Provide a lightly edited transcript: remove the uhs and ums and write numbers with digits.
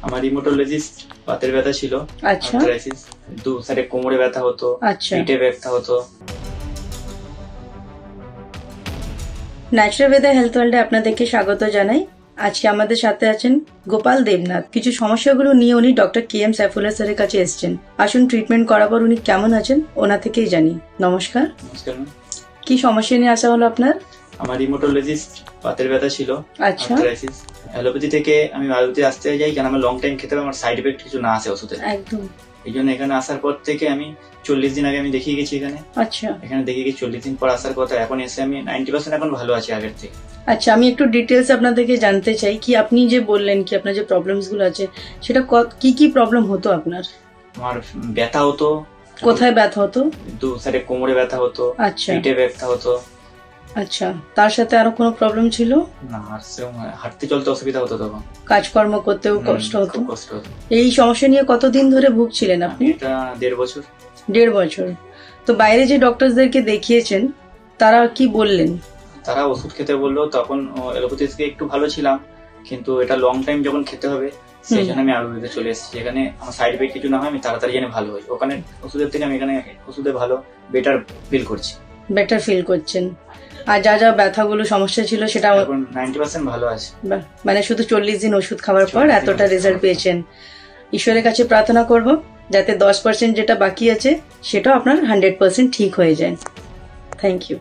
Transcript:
আমার রিউমাটোলজিস্ট বাতের ব্যথা ছিল, আচ্ছা, আর্থ্রাইটিস, দু সাইডে কোমরে ব্যথা হতো, আচ্ছা। পিঠে ব্যথা হতো। ন্যাচারাল ওয়েদার হেলথ ওয়ার্ল্ডে আপনাদেরকে স্বাগত জানাই। আজকে আমাদের সাথে আছেন গোপাল দেবনাথ। কিছু সমস্যাগুলো নিয়ে উনি ডক্টর KM সাইফুল্লাহ স্যারের কাছে এসেছেন। আসুন ট্রিটমেন্ট করার পর উনি কেমন আছেন ওনা থেকেই জানি। নমস্কার। নমস্কার ম্যাম। কি সমস্যা নিয়ে আসা হলো আপনার? আমার রিউমাটোলজিস্ট বাতের ব্যথা ছিল, আচ্ছা, আর্থ্রাইটিস। অ্যালোপ্যাথি থেকে আমি আয়ুর্বেদে আসতে যাই, কারণ আমার লং টাইম খেতে হবে, আমার সাইড এফেক্ট কিছু না আসে ওষুধের। একদম। এই জন্য এখানে আসার পর থেকে আমি 40 দিন আগে আমি দেখিয়ে গেছি এখানে। আচ্ছা এখানে দেখিয়ে গেছি 40 দিন পর আসার কথা। এখন এসে আমি 90% এখন ভালো আছি আগের থেকে। আচ্ছা, আমি একটু ডিটেলস আপনাদেরকে জানতে চাই কি আপনি যে বললেন কি আপনার যে প্রবলেমস গুলো আছে সেটা কি কি প্রবলেম হতো আপনার? আমার ব্যথা হতো, কোথায় ব্যথা হতো? দু সাইডে কোমরে ব্যথা হতো, আচ্ছা পিঠে ব্যথা হতো। আচ্ছা, তার সাথে আরো কোনো প্রবলেম ছিল? না, আর সেরকম হাঁটতে চলতে অসুবিধা হতো তখন, কাজকর্ম করতেও কষ্ট হতো? খুব কষ্ট হতো। এই সমস্যা নিয়ে কতদিন ধরে ভুগছিলেন আপনি? এটা 1.5 বছর। 1.5 বছর। তো বাইরে যে ডক্টরসদেরকে দেখিয়েছেন তারা কি বললেন? তারা ওষুধ খেতে বললো, তখন অ্যালোপ্যাথি থেকে একটু ভালো ছিলাম, কিন্তু এটা লং টাইম যখন খেতে হবে সেই জন্য আমি আয়ুর্বেদে চলে এসেছি। এখানে আমার সাইড এফেক্ট কিছু না হয়, আমি তাড়াতাড়ি যেন ভালো হই। ওখানে ওষুধের থেকে আমি এখানে ওষুধে ভালো বেটার ফিল করছি। বেটার ফিল করছেন? আর যা যা ব্যথাগুলো সমস্যা ছিল সেটা এখন 90% ভালো আছে। মানে শুধু 40 দিন ওষুধ খাওয়ার পর 40 দিন এতটা ওষুধ রেজাল্ট খাওয়ার পর। পেয়েছেন। ঈশ্বরের কাছে প্রার্থনা করব যাতে 10% যেটা বাকি আছে সেটাও আপনার 100% ঠিক হয়ে যায়। Thank you.